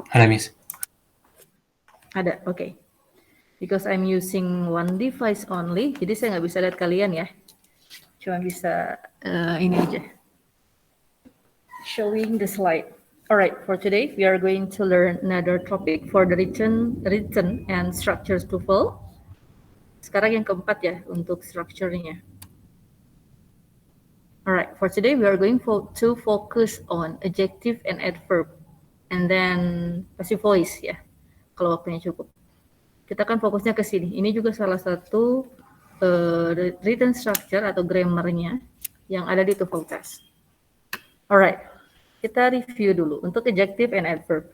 Ada, Miss. Ada, oke. Because I'm using one device only, jadi saya nggak bisa lihat kalian ya. Cuma bisa ini aja. Showing the slide. Alright, for today we are going to learn another topic for the written and structures TOEFL. Sekarang yang keempat ya untuk structure-nya. Alright, for today we are going to focus on adjective and adverb, and then passive voice ya, kalau waktunya cukup. Kita akan fokusnya ke sini. Ini juga salah satu written structure atau grammarnya yang ada di TOEFL test. Alright, kita review dulu untuk adjective and adverb.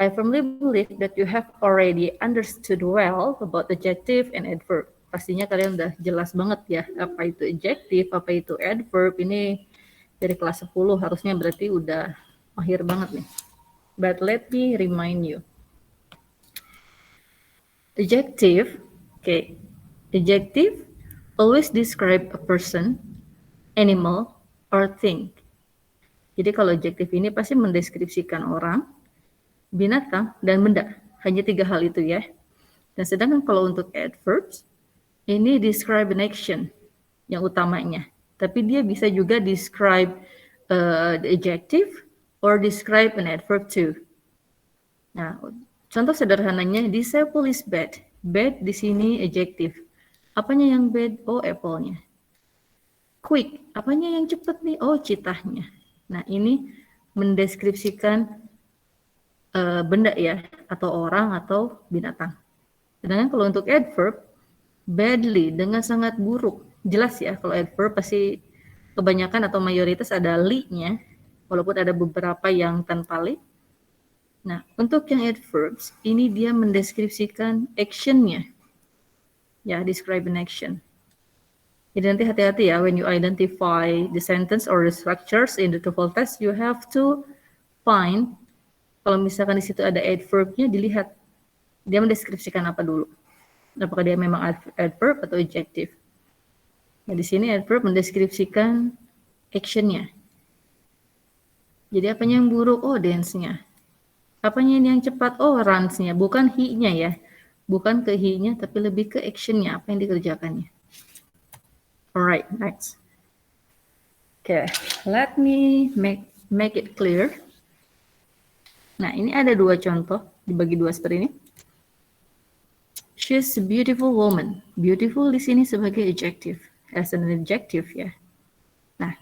I firmly believe that you have already understood well about adjective and adverb. Pastinya kalian udah jelas banget ya, apa itu adjective, apa itu adverb. Ini dari kelas 10 harusnya berarti udah mahir banget nih. But let me remind you. Adjective, okay. Adjective always describe a person, animal, or thing. Jadi kalau adjective ini pasti mendeskripsikan orang, binatang, dan benda. Hanya 3 hal itu ya. Dan sedangkan kalau untuk adverbs, ini describe an action yang utamanya. Tapi dia bisa juga describe the adjective or describe an adverb too. Nah, contoh sederhananya, this apple is bad. Bad di sini adjective. Apanya yang bad? Oh, apple-nya. Quick, apanya yang cepat nih? Oh, citahnya. Nah, ini mendeskripsikan benda ya, atau orang atau binatang. Sedangkan kalau untuk adverb, badly, dengan sangat buruk. Jelas ya, kalau adverb pasti kebanyakan atau mayoritas ada li-nya, walaupun ada beberapa yang tanpa li. Nah, untuk yang adverbs, ini dia mendeskripsikan action-nya. Ya, describe an action. Jadi nanti hati-hati ya, when you identify the sentence or the structures in the TOEFL test, you have to find, kalau misalkan di situ ada adverb-nya, dilihat dia mendeskripsikan apa dulu. Apakah dia memang adverb atau adjective. Nah, di sini adverb mendeskripsikan action-nya. Jadi apanya yang buruk? Oh, dance-nya. Apanya yang cepat? Oh, runs-nya. Bukan he-nya ya. Bukan ke he-nya, tapi lebih ke action-nya, apa yang dikerjakannya. Alright, next. Okay, let me make it clear. Nah, ini ada 2 contoh, dibagi 2 seperti ini. She's a beautiful woman. Beautiful di sini sebagai adjective, as an adjective ya. Nah,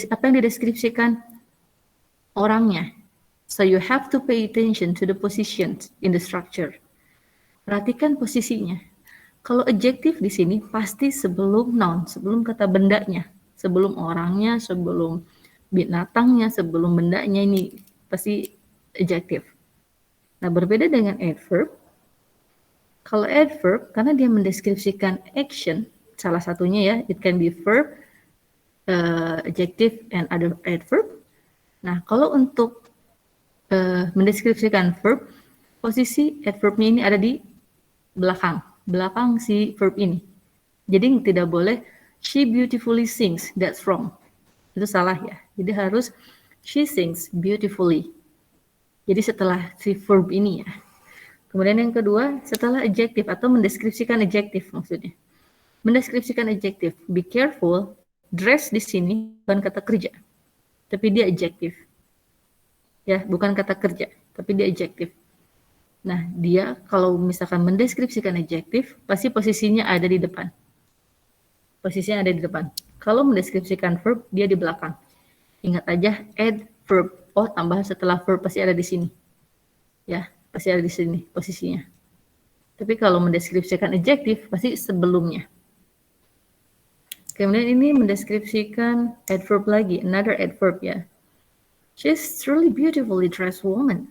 apa yang dideskripsikan? Orangnya. So you have to pay attention to the positions in the structure. Perhatikan posisinya. Kalau adjective di sini pasti sebelum noun, sebelum kata bendanya, sebelum orangnya, sebelum binatangnya, sebelum bendanya, ini pasti adjective. Nah, berbeda dengan adverb. Kalau adverb, karena dia mendeskripsikan action, salah satunya ya, it can be verb, adjective, and other adverb. Nah, kalau untuk mendeskripsikan verb, posisi adverbnya ini ada di belakang si verb ini. Jadi tidak boleh she beautifully sings, that's wrong. Itu salah ya. Jadi harus she sings beautifully. Jadi setelah si verb ini ya. Kemudian yang kedua, setelah adjective atau mendeskripsikan adjective maksudnya. Mendeskripsikan adjective, be careful, dress di sini bukan kata kerja, tapi dia adjective. Ya, bukan kata kerja, tapi dia adjective. Nah, dia kalau misalkan mendeskripsikan adjective, pasti posisinya ada di depan. Posisinya ada di depan. Kalau mendeskripsikan verb, dia di belakang. Ingat aja, add verb. Oh, tambahan setelah verb pasti ada di sini. Ya, pasti ada di sini posisinya. Tapi kalau mendeskripsikan adjective, pasti sebelumnya. Kemudian ini mendeskripsikan adverb lagi, another adverb ya. She's truly beautifully dressed woman.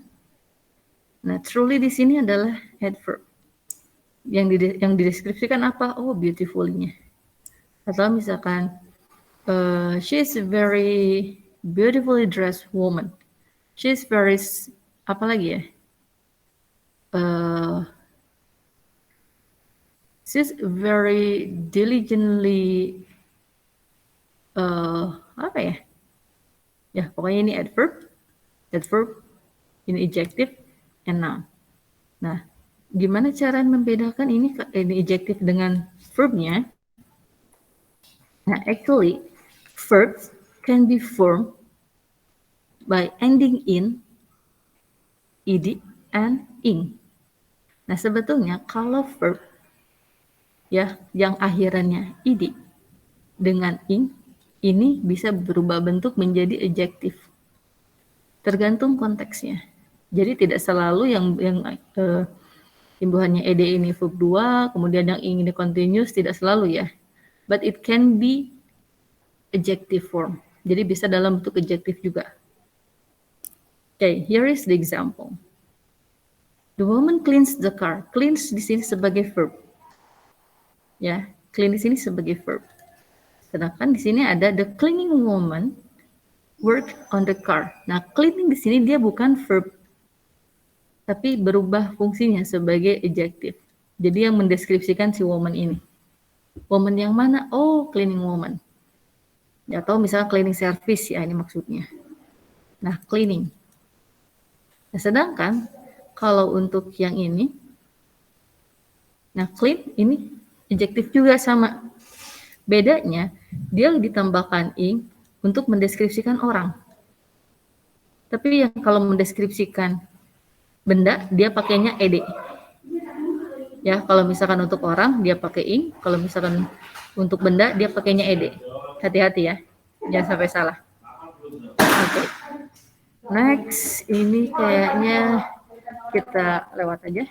Nah, truly di sini adalah adverb. Yang dideskripsikan apa? Oh, beautifully-nya. Atau misalkan, she's a very beautifully dressed woman. She's very, apa lagi ya? She's very diligently, apa ya? Ya, pokoknya ini adverb, ini adjective, and noun. Nah, gimana cara membedakan ini adjective dengan verbnya? Nah, actually, verbs can be formed by ending in, ed, and ing. Nah, sebetulnya kalau verb ya yang akhirannya ed dengan ing, ini bisa berubah bentuk menjadi adjective. Tergantung konteksnya. Jadi tidak selalu yang imbuhannya ed ini verb 2, kemudian yang ing ini continuous, tidak selalu ya. But it can be adjective form. Jadi bisa dalam bentuk adjective juga. Okay, here is the example. The woman cleans the car. Cleans di sini sebagai verb. Ya, clean di sini sebagai verb. Sedangkan di sini ada the cleaning woman work on the car. Nah, cleaning di sini dia bukan verb, tapi berubah fungsinya sebagai adjective. Jadi yang mendeskripsikan si woman ini. Woman yang mana? Oh, cleaning woman. Ya, atau misalnya cleaning service ya ini maksudnya. Nah, cleaning. Nah, sedangkan kalau untuk yang ini, nah clean ini adjective juga sama. Bedanya, dia ditambahkan ing untuk mendeskripsikan orang. Tapi yang kalau mendeskripsikan benda, dia pakainya ed. Ya, kalau misalkan untuk orang, dia pakai ing. Kalau misalkan untuk benda, dia pakainya ed. Hati-hati ya, jangan sampai salah. Oke. Next, ini kayaknya kita lewat aja.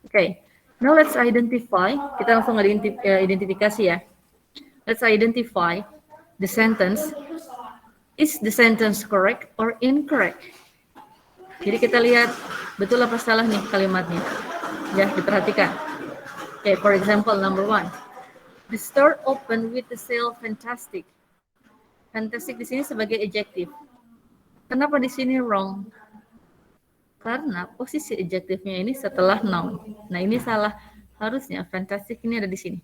Oke. Now let's identify. Kita langsung identifikasi ya. Let's identify the sentence. Is the sentence correct or incorrect? Jadi kita lihat betul apa salah nih kalimatnya. Ya, diperhatikan. Okay, for example, number 1. The store opened with the sale fantastic. Fantastic di sini sebagai adjective. Kenapa di sini wrong? Karena posisi adjective-nya ini setelah noun. Nah, ini salah. Harusnya fantastic ini ada di sini.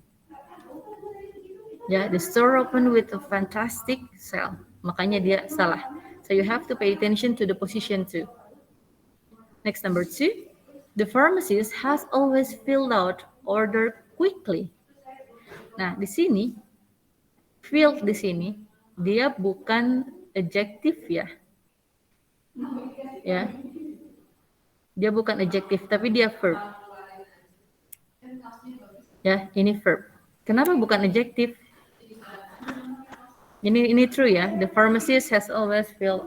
Ya, the store opened with a fantastic sale. Makanya dia salah. So you have to pay attention to the position too. Next, number 2. The pharmacist has always filled out order quickly. Nah, di sini filled di sini dia bukan adjective ya. Ya. Dia bukan adjective tapi dia verb. Ya, ini verb. Kenapa bukan adjective? Ini true ya. The pharmacist has always filled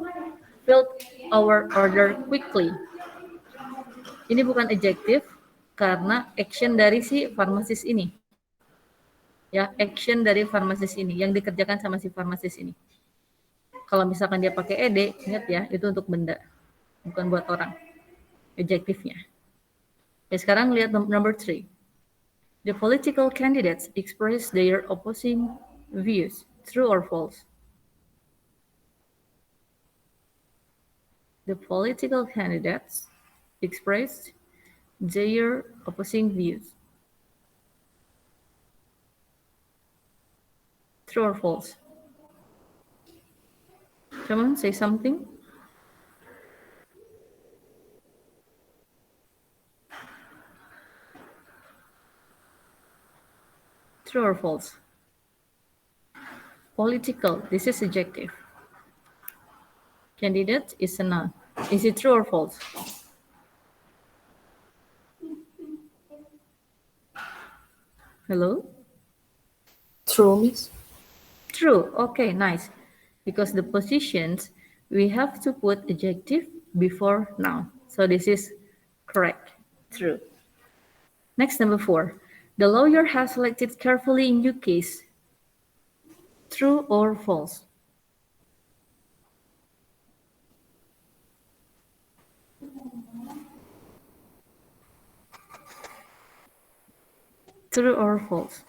our order quickly. Ini bukan adjective karena action dari si pharmacist ini. Ya, action dari pharmacist ini yang dikerjakan sama si pharmacist ini. Kalau misalkan dia pakai ed, ingat ya, itu untuk benda, bukan buat orang. Adjective-nya. Ya, sekarang lihat number 3. The political candidates express their opposing views. True or false? The political candidates expressed their opposing views. True or false? Come on, say something. True or false? Political, this is adjective. Candidate is a noun. Is it true or false? Hello? True, Miss. True. Okay, nice. Because the positions, we have to put adjective before noun. So this is correct. True. Next, number 4. The lawyer has selected carefully in your case. True or false? True or false?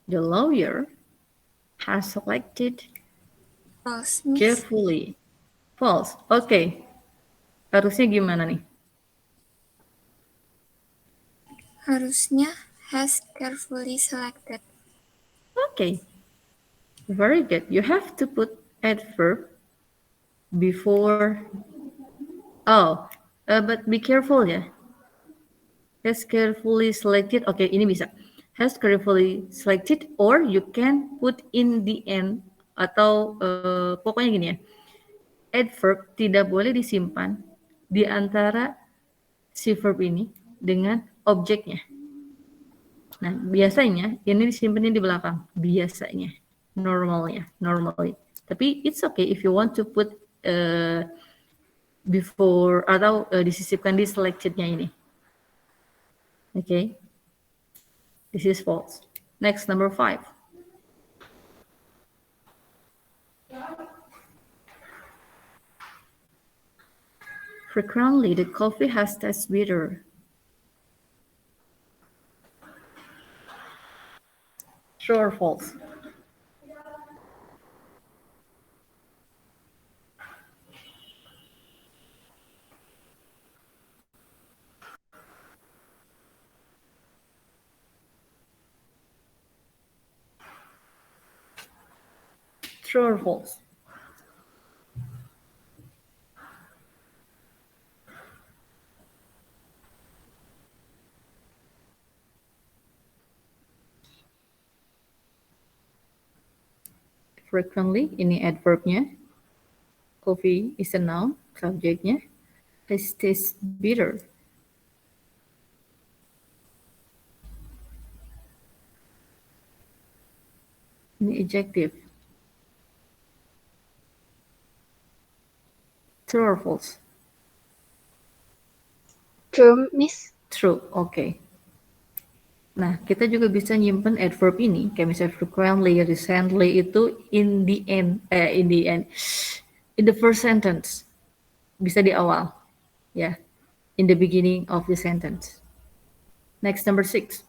The lawyer has selected False, Miss. carefully. False. Okay. Harusnya gimana nih? Harusnya has carefully selected. Okay, very good. You have to put adverb before. Oh, but be careful ya. Has carefully selected. Oke, ini bisa. Has carefully selected, or you can put in the end, atau pokoknya gini ya. Adverb tidak boleh disimpan di antara si verb ini dengan objeknya. Nah, biasanya ini disimpannya di belakang. Biasanya, normally. Tapi it's okay if you want to put before atau disisipkan di selectednya ini. Okay, this is false. Next, number 5. Frequently, the coffee has tastes bitter. True or false? True or false? Frequently, ini adverbnya. Coffee is a noun, subjeknya. Has tastes bitter. Ini adjective. True or false? True, Miss. True, oke. Nah, kita juga bisa nyimpen adverb ini, kayak misalnya frequently, recently itu in the end, in the first sentence, bisa di awal, ya, in the beginning of the sentence. Next, number 6.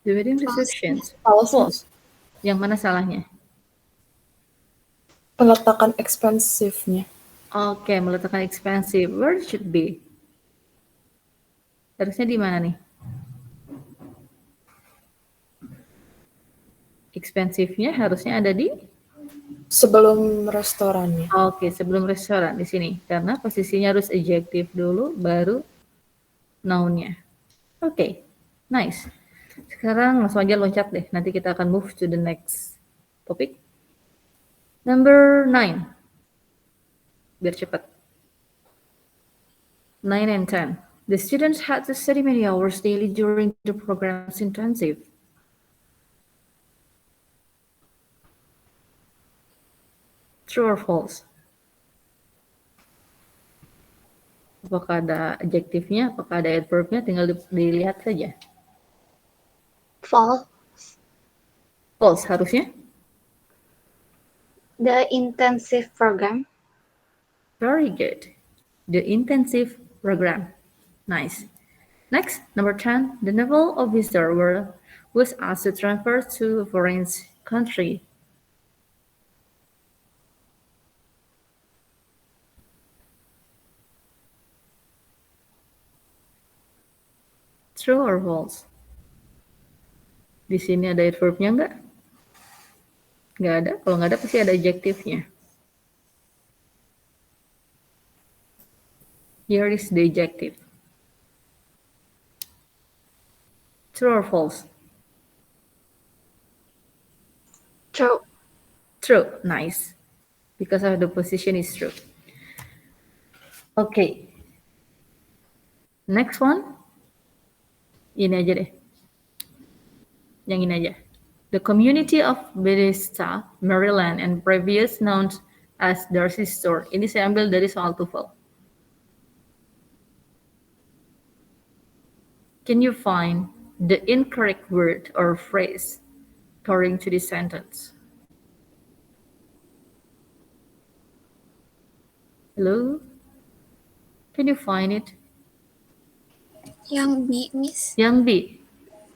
The wedding receptions. False. Yang mana salahnya? Peletakan expensive-nya. Oke, meletakkan expensive. Where it should be? Harusnya di mana nih? Expensive-nya harusnya ada di? Sebelum restorannya. Oke, sebelum restoran di sini. Karena posisinya harus adjective dulu, baru noun-nya. Oke, nice. Sekarang langsung aja loncat deh. Nanti kita akan move to the next topic. Number 9. Biar cepat. 9 and 10. The students had to study many hours daily during the program's intensive. True or false? Apakah ada adjektifnya, apakah ada adverbnya, tinggal dilihat saja. False. False harusnya. The intensive program. Very good. The intensive program. Nice. Next, number 10. The naval officer was asked to transfer to a foreign country. True or false? Di sini ada adverbnya nggak? Nggak ada. Kalau nggak ada pasti ada adjektifnya. Here is the adjective. True or false? True. True. Nice. Because of the position is true. Okay. Next one. Ini aja deh. Yang ini aja. The community of Bethesda, Maryland, and previous known as Darcy Store. Ini saya ambil dari soal TOEFL. Can you find the incorrect word or phrase according to this sentence? Hello? Can you find it? Yang B, Miss. Yang B.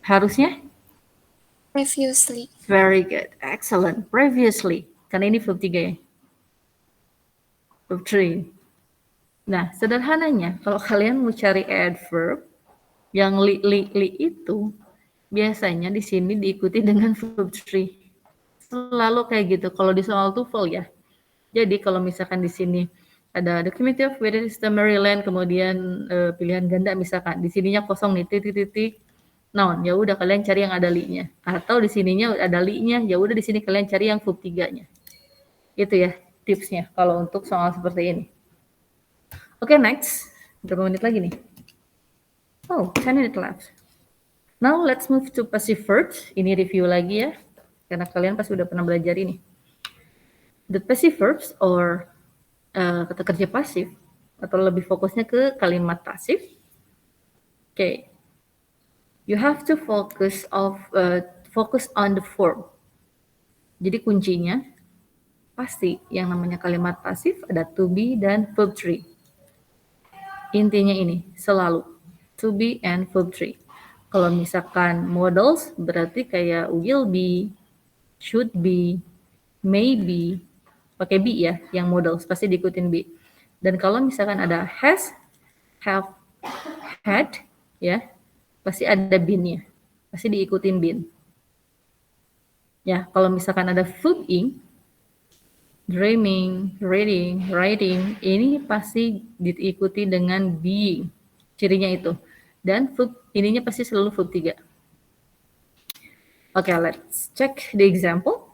Harusnya? Previously. Very good. Excellent. Previously. Karena ini verb 3 ya. Verb 3. Nah, sederhananya kalau kalian mau cari adverb yang li itu biasanya di sini diikuti dengan verb 3. Selalu kayak gitu kalau di soal TOEFL ya. Jadi kalau misalkan di sini ada documentive whether it's the Maryland, kemudian pilihan ganda misalkan di sininya kosong nih titik-titik noun, ya udah kalian cari yang ada li-nya. Atau di sininya ada li-nya, ya udah di sini kalian cari yang verb 3-nya. Itu ya tipsnya kalau untuk soal seperti ini. Oke, next. Berapa menit lagi nih? Oh, 10 minutes left. Now let's move to passive verbs. Ini review lagi ya. Karena kalian pasti udah pernah belajar ini. The passive verbs or kata kerja pasif atau lebih fokusnya ke kalimat pasif. Okay. You have to focus on the form. Jadi kuncinya pasti yang namanya kalimat pasif ada to be dan verb 3. Intinya ini selalu to be and verb 3. Kalau misalkan modals berarti kayak will be, should be, maybe, pakai be ya, yang modals pasti diikutin be. Dan kalau misalkan ada has, have, had, ya, pasti ada been-nya. Pasti diikutin been. Ya, kalau misalkan ada verb ing, dreaming, reading, writing, ini pasti diikuti dengan being. Cirinya itu. Dan verb ininya pasti selalu verb 3. Okay, let's check the example.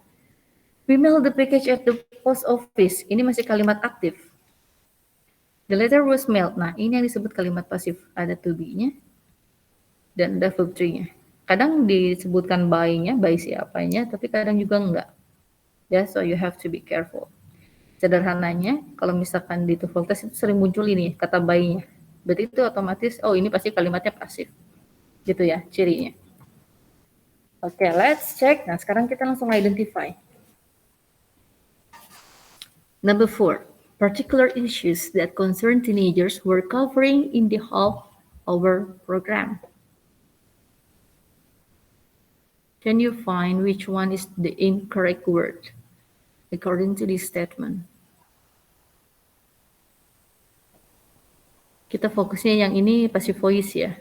We mail the package at the post office. Ini masih kalimat aktif. The letter was mailed. Nah, ini yang disebut kalimat pasif. Ada to be-nya dan ada verb 3-nya. Kadang disebutkan by-nya, by siapanya, tapi kadang juga enggak. Ya, so you have to be careful. Sederhananya, kalau misalkan di TOEFL test itu sering muncul ini, kata by-nya. Berarti itu otomatis, oh ini pasti kalimatnya pasif. Gitu ya, cirinya. Oke, let's check. Nah, sekarang kita langsung identify. Number 4, particular issues that concern teenagers we're covering in the half-hour program. Can you find which one is the incorrect word according to this statement? Kita fokusnya yang ini passive voice ya.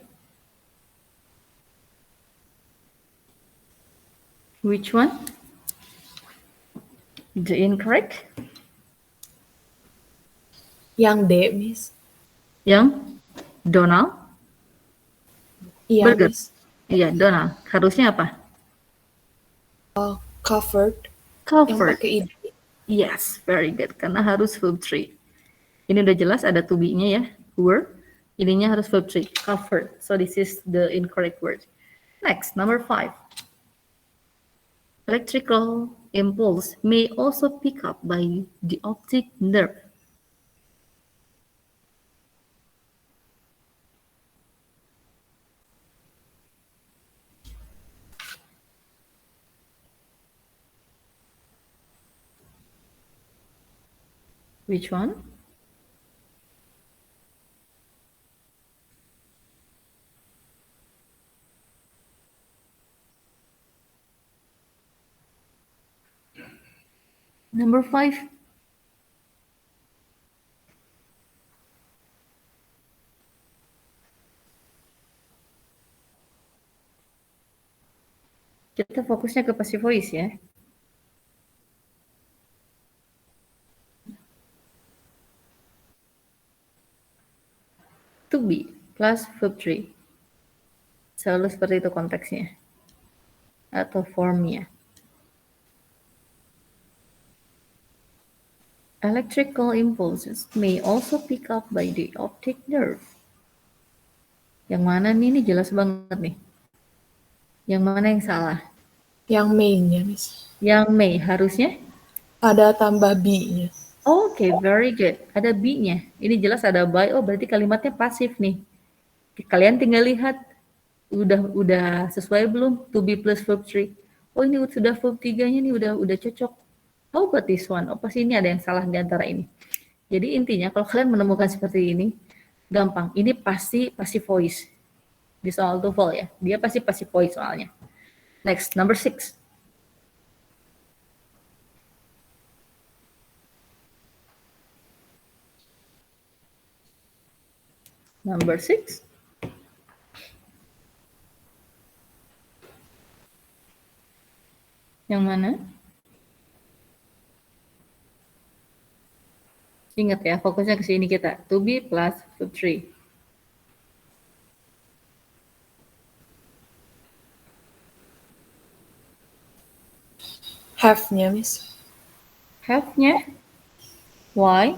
Which one? The incorrect? Yang D, Miss. Yang Donald? Iya, Burger. Miss. Iya, Donald. Harusnya apa? Covered. Yang Covered. pakai id. Yes, very good. Karena harus verb 3. Ini udah jelas ada to be-nya ya. Were. Ininya harus verb 3. Covered. So this is the incorrect word. Next, number 5. Electrical impulse may also pick up by the optic nerve. Which one? Number 5. Kita fokusnya ke passive voice ya. To be plus verb 3. Selalu seperti itu konteksnya. Atau formnya. Electrical impulses may also pick up by the optic nerve. Yang mana nih? Ini jelas banget nih. Yang mana yang salah? Yang main-nya, Miss. Yang may harusnya? Ada tambah B-nya. Oke, very good. Ada be-nya. Ini jelas ada by. Oh, berarti kalimatnya pasif nih. Kalian tinggal lihat udah sesuai belum to be plus verb 3. Oh, ini sudah verb 3-nya nih udah cocok. How about this one? Oh, pasti ini ada yang salah di antara ini. Jadi intinya kalau kalian menemukan seperti ini, gampang. Ini pasti passive voice. di soal TOEFL ya. Dia pasti passive voice soalnya. Next, number 6. Number 6. Yang mana? Ingat ya, fokusnya ke sini kita. To be plus verb 3. Have-nya, Miss. Have-nya. Why?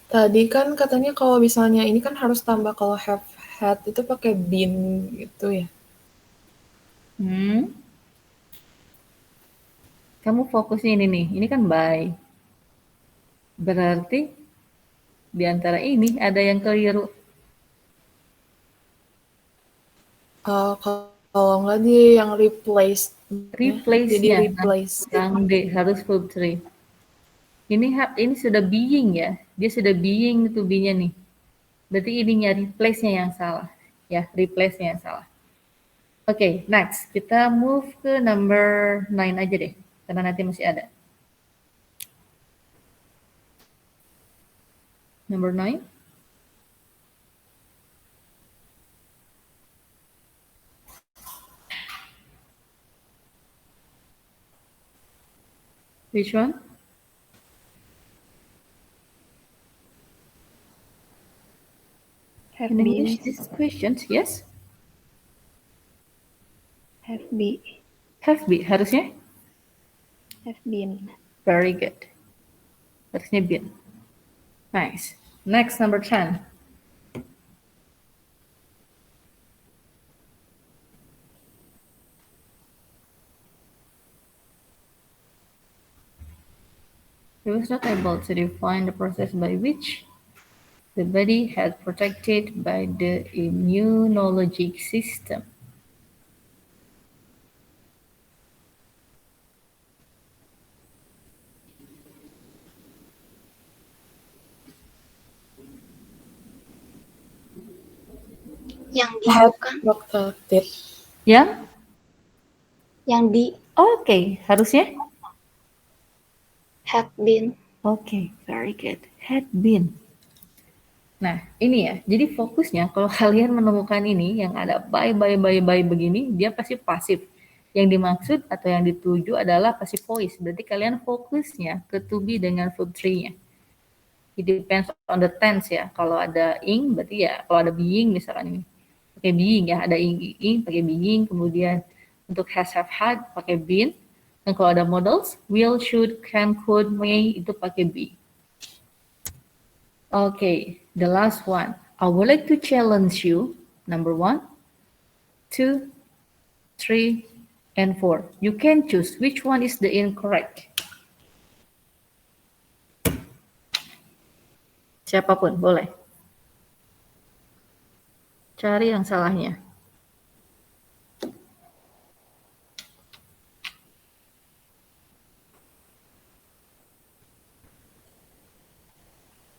Tadi kan katanya kalau misalnya ini kan harus tambah kalau have had itu pakai been gitu ya. Kamu fokusnya ini nih. Ini kan by. Berarti di antara ini ada yang keliru. Kalau nggak dia yang replace. Jadi Replace-nya. replace. Yang D harus verb 3. Ini sudah being ya. Dia sudah being to be-nya nih. Berarti ininya replace-nya yang salah. Ya, replace-nya yang salah. Oke, next. Kita move ke number 9 aja deh. Karena nanti masih ada. Number 9. Which one? Have In been. English, these questions, yes? Have be. Have be, harusnya? Have been. Very good. Harusnya been. Nice. Next, number 10. He was not able to define the process by which the body had protected by the immunologic system. Yang di Had bukan? protected. Ya? Yang di Oke, harusnya? had been. Oke, very good. Had been. Nah, ini ya. Jadi fokusnya kalau kalian menemukan ini yang ada by begini, dia pasti pasif. Yang dimaksud atau yang dituju adalah passive voice. Berarti kalian fokusnya ke to be dengan verb 3-nya. It depends on the tense ya. Kalau ada ing berarti ya, kalau ada being misalkan ini pakai being ya, ada ing pakai being, kemudian untuk has, have, had pakai been, dan kalau ada modals will, should, can, could, may itu pakai be. Okay, the last one. I would like to challenge you. Number 1, 2, 3, and 4. You can choose which one is the incorrect. Siapapun boleh. Cari yang salahnya.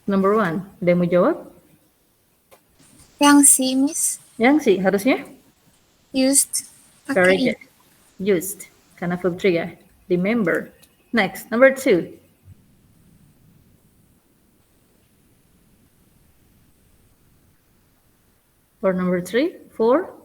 Number 1, ada yang mau jawab? Yang C, Miss. Yang sih harusnya? Used. Very Pakai good. Used. Karena verb 3 ya. Remember. Next, number 2. Or number 3, 4.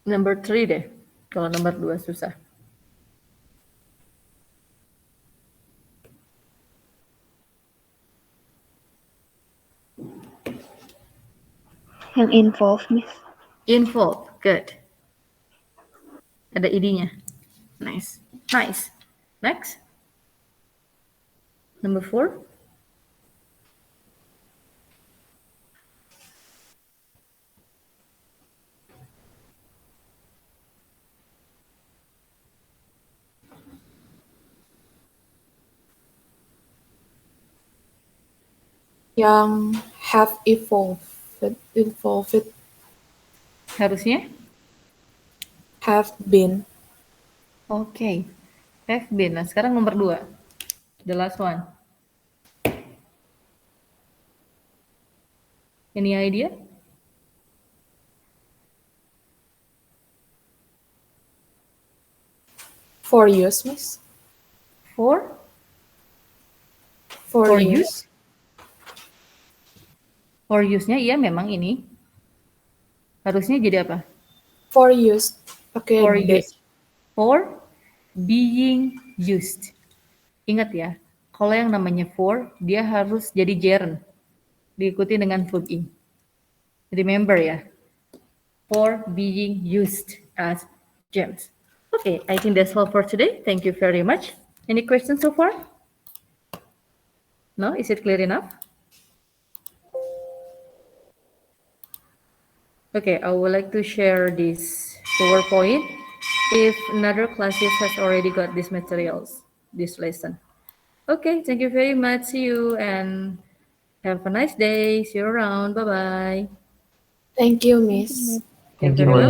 Number 3 deh. Kalau nomor 2 susah. Yang involve, Miss. Involve. Good. Ada id-nya. Nice. Nice. Next. Number 4. Yang have evolved. Harusnya? Have been. Oke. Have been. Nah, sekarang nomor 2. The last one. Any idea? For use, Miss. For For use? use. For use-nya iya memang ini. Harusnya jadi apa? For use. Pakai For D. use. For being used. Ingat ya, kalau yang namanya for, dia harus jadi gerund. Diikuti dengan verb ing. Remember ya, for being used as gems. Okay, I think that's all for today. Thank you very much. Any questions so far? No, is it clear enough? Okay, I would like to share this PowerPoint if another classes has already got these materials, this lesson. Okay, thank you very much. See you and have a nice day. See you around. Bye-bye. Thank you, Miss. Thank you Thank very you. much.